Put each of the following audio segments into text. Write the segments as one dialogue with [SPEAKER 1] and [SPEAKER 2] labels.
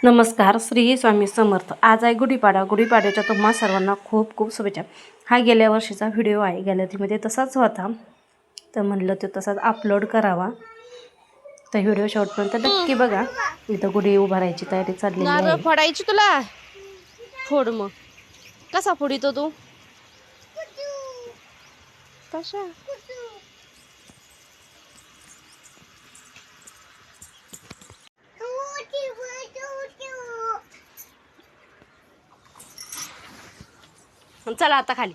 [SPEAKER 1] नमस्कार, श्री स्वामी समर्थ। आज आहे गुढीपाडवा। गुढीपाडव्याच्या तुम्हा सर्वांना खूप खूप शुभेच्छा। हा गेल्या वर्षीचा व्हिडिओ आहे, गॅलरीमध्ये तसाच होता, तर म्हणलं तो तसाच अपलोड करावा। तर व्हिडिओ शेवटपर्यंत नक्की बघा। इथं गुढी उभारायची तयारी चाललेली आहे।
[SPEAKER 2] नारळ फोडायची तुला फोड, मग कसा फोडितो तू? कशा चला आता खाली।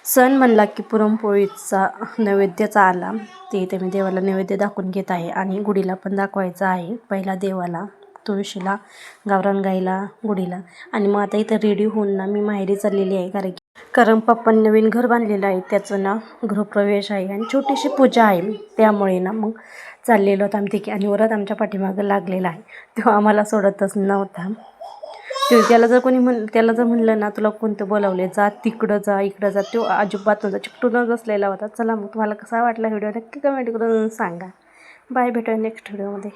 [SPEAKER 1] सण म्हणला की पुरणपोळीचा नैवेद्याचा आला, ते इथे मी देवाला नैवेद्य दाखवून घेत आहे आणि गुढीला पण दाखवायचं आहे। पहिला देवाला, तुळशीला, गावरान गाईला, गुढीला। आणि मग आता इथं रेडी होऊन ना मी माहेरी चाललेली आहे, कारण पप्पांनी नवीन घर बांधलेलं आहे, त्याचं ना गृहप्रवेश आहे आणि छोटीशी पूजा आहे, त्यामुळे ना मग चाललेलो होतं आम्ही तिघी। आणि वरात आमच्या पाठीमागं लागलेला आहे, तो आम्हाला सोडतच नव्हता। त्याला जर म्हणलं ना तुला कोणतं बोलावले, जा तिकडं जा इकडं जा, तो अजिबात नव्हता, चिकटूनच बसलेला होता। चला मग तुम्हाला कसा वाटला व्हिडिओ नक्की कमेंट करून सांगा। बाय, भेटूया नेक्स्ट व्हिडिओमध्ये।